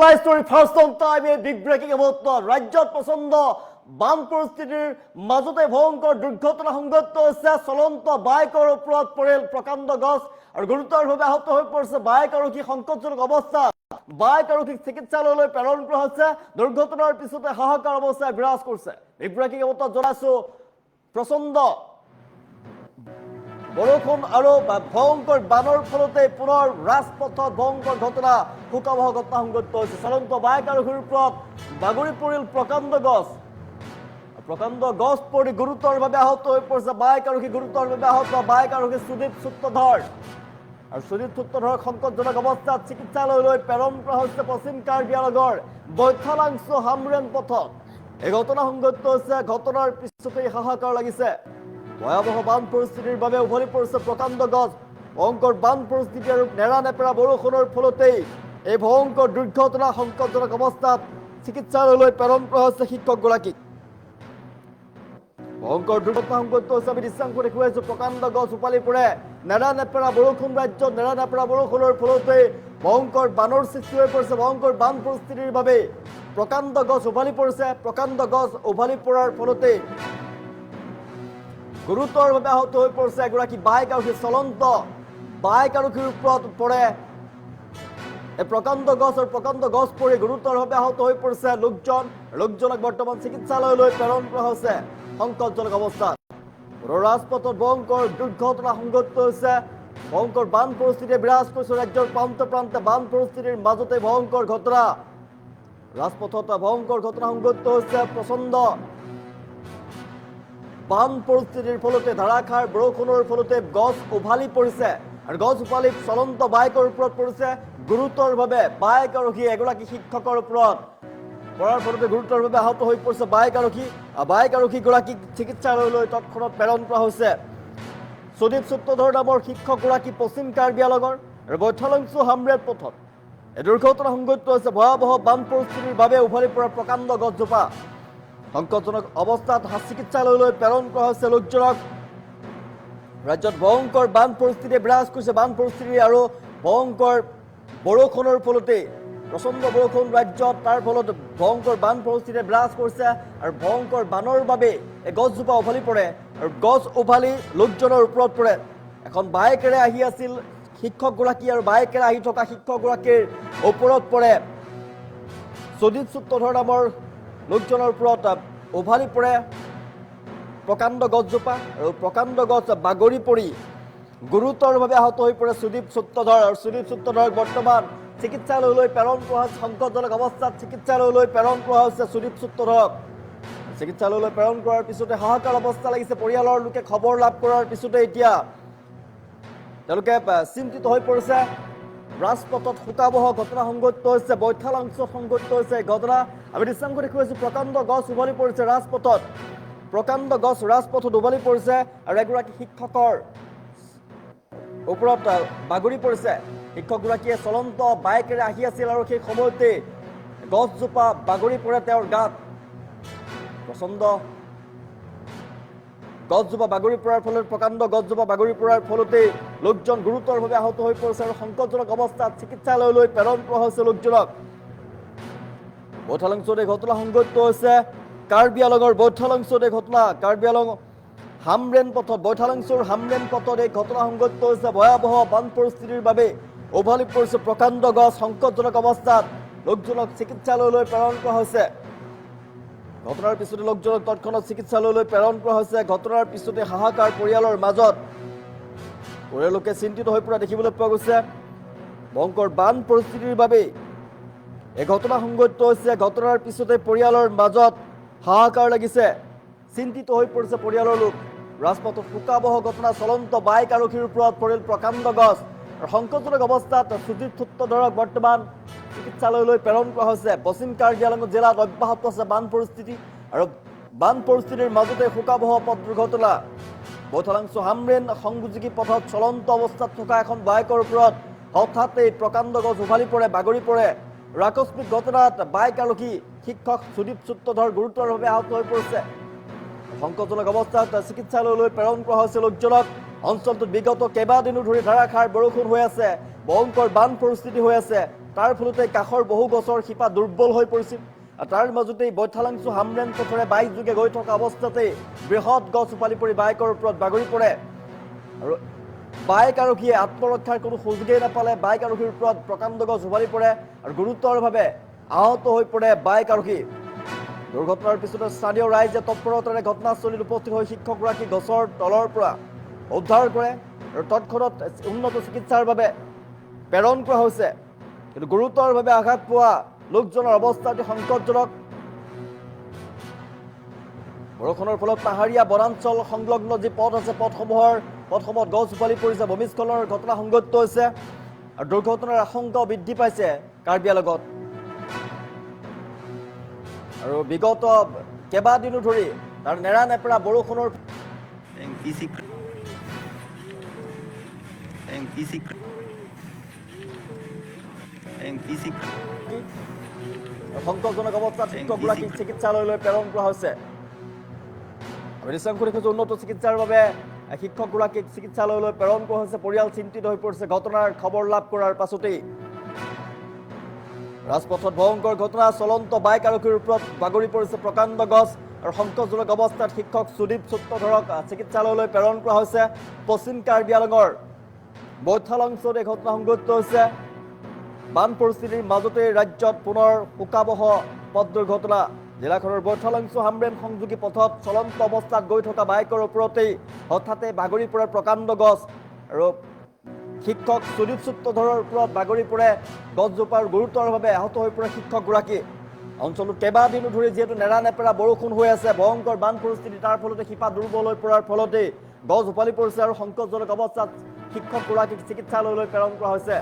Supply story first on time a big breaking about ৰাজ্যত প্ৰচণ্ড বান পৰিস্থিতিৰ মাজতে ভয়ংকৰ দুৰ্ঘটনা সংঘটিত হৈছে চলন্ত বাইকৰ ওপৰত পৰিল প্ৰকাণ্ড গছ আৰু গুৰুতৰভাৱে আহত হৈ পৰিছে বাইক আৰোহী সংকটজনক অৱস্থা বাইক আৰোহীক চিকিৎসালয়লৈ প্ৰেৰণ কৰা হৈছে দুৰ্ঘটনাৰ পিছতে হাহাকাৰ অৱস্থাই বিৰাজ কৰিছে বিগ ব্ৰেকিং অৱস্থা জনাইছো প্ৰচণ্ড বৰষুণ আৰু ভয়ংকৰ বানৰ ফলতে পুনৰ ৰাজপথত ভয়ংকৰ ঘটনা শোকাবহ ঘটনা সংঘটিত হৈছে চলন্ত বাইক আৰোহীৰ ওপৰত বাগৰি পৰিল প্ৰকাণ্ড গছ পৰি গুৰুতৰভাৱে আহত হৈ পৰিছে বাইক আৰোহী গুৰুতৰভাৱে আহত বাইক আৰোহী সুদীপ সূত্ৰধৰ আৰু সুদীপ সূত্ৰধৰ সংকটজনক অৱস্থাত চিকিৎসালয়লৈ প্ৰেৰণ কৰা হৈছে পশ্চিম কাৰ্বি আংলঙৰ বৈঠালাংছু হামৰেন পথত এই ঘটনা সংঘটিত হৈছে ঘটনাৰ পিছতেই হাহাকাৰ লাগিছে ভয়াবহ বান পৰিস্থিতিৰ বাবে উভলি পৰিছে প্ৰকাণ্ড গছ ভয়ংকৰ বান পৰিস্থিতি আৰু নেৰানেপেৰা বৰষুণৰ ফলতেই এই ভয়ংকৰ দুৰ্ঘটনা সংকটজনক অৱস্থাত চিকিৎসালয়লৈ প্ৰেৰণ কৰা হৈছে শিক্ষকগৰাকীক ভয়ংকৰ দুৰ্ঘটনা সংঘটিত হৈছে আমি দৃশ্যাংশ দেখুৱাইছো প্ৰকাণ্ড গছ উপালি পৰে নেৰানেপেৰা বৰষুণ ৰাজ্যত নেৰানেপেৰা বৰষুণৰ ফলতে ভয়ংকৰ বানৰ সৃষ্টি হৈ পৰিছে ভয়ংকৰ বান পৰিস্থিতিৰ বাবে প্ৰকাণ্ড গছ উভালি পৰিছে প্ৰকাণ্ড গছ উভালি পৰাৰ ফলতে গুৰুতৰভাৱে আহত হৈ পৰিছে এগৰাকী বাইক আৰোহী চলন্ত বাইক আৰোহীৰ ওপৰত পৰে এই প্ৰকাণ্ড গছ পৰি গুৰুতৰভাৱে আহত হৈ পৰিছে লোকজনক বৰ্তমান চিকিৎসালয়লৈ প্ৰেৰণ কৰা হৈছে সংকটজনক অৱস্থাত ৰাজপথত ভয়ংকৰ দুৰ্ঘটনা সংঘটিত হৈছে ভয়ংকৰ বান পৰিস্থিতিয়ে বিৰাজ কৰিছে ৰাজ্যৰ প্ৰান্তে প্ৰান্তে বান পৰিস্থিতিৰ মাজতে ভয়ংকৰ ঘটনা ৰাজপথত ভয়ংকৰ ঘটনা সংঘটিত হৈছে প্ৰচণ্ড বান পৰিস্থিতিৰ ফলতে ধাৰাসাৰ বৰষুণৰ ফলতে গছ উভালি পৰিছে আৰু গছ উভালি চলন্ত বাইকৰ ওপৰত পৰিছে গুৰুতৰভাৱে বাইক আৰোহী এগৰাকী শিক্ষকৰ ওপৰত পৰাৰ ফলতে গুৰুতৰভাৱে আহত হৈ পৰিছে বাইক আৰোহীগৰাকীক চিকিৎসালয়লৈ তৎক্ষণাত প্ৰেৰণ কৰা হৈছে সুদীপ সূত্ৰধৰ নামৰ শিক্ষকগৰাকী পশ্চিম কাৰ্বি আংলঙৰ আৰু বৈঠালাংছু হামৰেন পথত এই দুৰ্ঘটনা সংঘটিত হৈছে ভয়াবহ বান পৰিস্থিতিৰ বাবে উভালি পৰা প্ৰকাণ্ড গছজোপা সংকটজনক অৱস্থাত চিকিৎসালয়লৈ প্ৰেৰণ কৰা হৈছে লোকজনক ৰাজ্যত ভয়ংকৰ বান পৰিস্থিতিয়ে বিৰাজ কৰিছে বান পৰিস্থিতি আৰু ভয়ংকৰ বৰষুণৰ ফলতে প্ৰচণ্ড বৰষুণ ৰাজ্যত তাৰ ফলত ভয়ংকৰ বান পৰিস্থিতিয়ে বিৰাজ কৰিছে আৰু ভয়ংকৰ বানৰ বাবে এই গছজোপা উভালি পৰে আৰু গছ উভালি লোকজনৰ ওপৰত পৰে এখন বাইকেৰে আহি আছিল শিক্ষকগৰাকী আৰু বাইকেৰে আহি থকা শিক্ষকগৰাকীৰ ওপৰত পৰে সুদীপ সূত্ৰধৰ নামৰ লোকজনৰ ওপৰত উভালি পৰে প্ৰকাণ্ড গছজোপা আৰু প্ৰকাণ্ড গছ বাগৰি পৰি গুৰুতৰভাৱে আহত হৈ পৰে সুদীপ সূত্ৰধৰ আৰু সুদীপ সূত্ৰধৰক বৰ্তমান চিকিৎসালয়লৈ প্ৰেৰণ কৰা হৈছে সংকটজনক অৱস্থাত চিকিৎসালয়লৈ প্ৰেৰণ কৰা হৈছে সুদীপ সূত্ৰধৰক চিকিৎসালয়লৈ প্ৰেৰণ কৰাৰ পিছতে হাহাকাৰ অৱস্থা লাগিছে পৰিয়ালৰ লোকে খবৰ লাভ কৰাৰ পিছতে এতিয়া তেওঁলোকে চিন্তিত হৈ পৰিছে ৰাজপথত শোকাবহ ঘটনা সংঘটিত হৈছে বৈঠালাংছু সংঘটিত হৈছে এই ঘটনা আমি দৃশ্যাংশ দেখুৱাইছো প্ৰকাণ্ড গছ উভালি পৰিছে ৰাজপথত উভালি পৰিছে আৰু এগৰাকী শিক্ষকৰ ওপৰত বাগৰি পৰিছে শিক্ষকগৰাকীয়ে চলন্ত বাইকেৰে আহি আছিল আৰু সেই সময়তে গছজোপা বাগৰি পৰে তেওঁৰ গাত প্ৰচণ্ড গছজোপা বাগৰি পৰাৰ ফলত প্ৰকাণ্ড গছজোপা বাগৰি পৰাৰ ফলতে লোকজন গুৰুতৰভাৱে আহত হৈ পৰিছে আৰু সংকটজনক অৱস্থাত চিকিৎসালয়লৈ প্ৰেৰণ কৰা হৈছে লোকজনক বৈঠালাংছুত এই ঘটনা সংঘটিত হৈছে কাৰ্বি আংলঙৰ বৈঠালাংছুত এই ঘটনা কাৰ্বি আংলং বৈঠালাংছুৰ হামৰেন পথত এই ঘটনা সংঘটিত হৈছে ভয়াবহ বান পৰিস্থিতিৰ বাবে উভালি পৰিছে প্ৰকাণ্ড গছ সংকটজনক অৱস্থাত লোকজনক চিকিৎসালয়লৈ প্ৰেৰণ কৰা হৈছে ঘটনাৰ পিছতে লোকজনক তৎক্ষণাত চিকিৎসালয়লৈ প্ৰেৰণ কৰা হৈছে ঘটনাৰ পিছতে হাহাকাৰ পৰিয়ালৰ মাজত পৰিয়ালোকে চিন্তিত হৈ পৰা দেখিবলৈ পোৱা গৈছে ভয়ংকৰ বান পৰিস্থিতিৰ বাবে এই ঘটনা সংঘটিত হৈছে ঘটনাৰ পিছতে পৰিয়ালৰ মাজত হাহাকাৰ লাগিছে চিন্তিত হৈ পৰিছে পৰিয়ালৰ লোক ৰাজপথত শোকাবহ ঘটনা চলন্ত বাইক আৰোহীৰ ওপৰত পৰিল প্ৰকাণ্ড গছ আৰু সংকটজনক অৱস্থাত সুদীপ সূত্ৰধৰক বৰ্তমান চিকিৎসালয়লৈ প্ৰেৰণ কৰা হৈছে পশ্চিম কাৰ্বি আংলং জিলাত অব্যাহত আছে বান পৰিস্থিতি আৰু বান পৰিস্থিতিৰ মাজতে শোকাবহ পথ দুৰ্ঘটনা বৈঠালাংছু হামৰেন সংযোগী পথত চলন্ত অৱস্থাত থকা এখন বাইকৰ ওপৰত হঠাৎ এই প্ৰকাণ্ড গছ উভালি পৰে বাগৰি পৰে আকস্মিক ঘটনাত বাইক আৰোহী শিক্ষক সুদীপ সূত্ৰধৰ গুৰুতৰভাৱে আহত হৈ পৰিছে সংকটজনক অৱস্থাত চিকিৎসালয়লৈ প্ৰেৰণ কৰা হৈছে লোকজনক অঞ্চলটোত বিগত কেইবাদিনো ধৰি ধাৰাসাৰ বৰষুণ হৈ আছে ভয়ংকৰ বান পৰিস্থিতি হৈ আছে তাৰ ফলতে কাষৰ বহু গছৰ শিপা দুৰ্বল হৈ পৰিছিল আৰু তাৰ মাজতেই বৈঠালাংশু হামৰেন পথৰে বাইক যোগে গৈ থকা অৱস্থাতেই বৃহৎ গছ উপালি পৰি বাইকৰ ওপৰত বাগৰি পৰে আৰু বাইক আৰক্ষীয়ে আত্মৰক্ষাৰ কোনো সুযোগেই নাপালে বাইক আৰক্ষীৰ ওপৰত প্ৰকাণ্ড গছ উভালি পৰে আৰু গুৰুতৰভাৱে আহত হৈ পৰে বাইক আৰক্ষী দুৰ্ঘটনাৰ পিছতে স্থানীয় ৰাইজে তৎপৰতাৰে ঘটনাস্থলীত উপস্থিত হৈ শিক্ষকগৰাকী গছৰ তলৰ পৰা উদ্ধাৰ কৰে আৰু তৎক্ষণাত উন্নত চিকিৎসাৰ বাবে প্ৰেৰণ কৰা হৈছে কিন্তু গুৰুতৰভাৱে আঘাত পোৱা লোকজনৰ অৱস্থা অতি সংকটজনক বৰষুণৰ ফলত পাহাৰীয়া বনাঞ্চল সংলগ্ন যি পথ আছে পথসমূহত গছ উভালি পৰিছে ভূমিস্খলনৰ ঘটনা সংঘটিত হৈছে আৰু দুৰ্ঘটনাৰ আশংকাও বৃদ্ধি পাইছে কাৰ্বি আংলঙত আৰু বিগত কেইবাদিনো ধৰি তাৰ নেৰানেপেৰা বৰষুণৰ সংকটজনক অৱস্থাত শিক্ষকগৰাকীক চিকিৎসালয়লৈ প্ৰেৰণ কৰা হৈছে আমি নিশ্চয় দেখিছোঁ উন্নত চিকিৎসাৰ বাবে শিক্ষকগৰাকীক চিকিৎসালয়লৈ প্ৰেৰণ কৰা হৈছে পৰিয়াল চিন্তিত হৈ পৰিছে ঘটনাৰ খবৰ লাভ কৰাৰ পাছতেই ৰাজপথত ভয়ংকৰ ঘটনা চলন্ত বাইক আৰক্ষীৰ ওপৰত বাগৰি পৰিছে প্ৰকাণ্ড গছ আৰু সংকটজনক অৱস্থাত শিক্ষক সুদীপ সূত্ৰধৰক চিকিৎসালয়লৈ প্ৰেৰণ কৰা হৈছে পশ্চিম কাৰ্বি আংলঙৰ বৈঠালাংশত এই ঘটনা সংঘটিত হৈছে বান পৰিস্থিতিৰ মাজতে ৰাজ্যত পুনৰ শোকাবহ পথ দুৰ্ঘটনা জিলাখনৰ বৈঠালাংশু হামৰেন সংযোগী পথত চলন্ত অৱস্থাত গৈ থকা বাইকৰ ওপৰতেই হঠাতে বাগৰি পৰে প্ৰকাণ্ড গছ আৰু শিক্ষক সুদীপ সূত্ৰধৰৰ ওপৰত বাগৰি পৰে গছজোপাৰ গুৰুতৰভাৱে আহত হৈ পৰে শিক্ষকগৰাকী অঞ্চলটোত কেইবাদিনো ধৰি যিহেতু নেৰানেপেৰা বৰষুণ হৈ আছে ভয়ংকৰ বান পৰিস্থিতি তাৰ ফলতে শিপা দুৰ্বল হৈ পৰাৰ ফলতেই গছ উভালি পৰিছে আৰু সংকটজনক অৱস্থাত শিক্ষকগৰাকীক চিকিৎসালয়লৈ প্ৰেৰণ কৰা হৈছে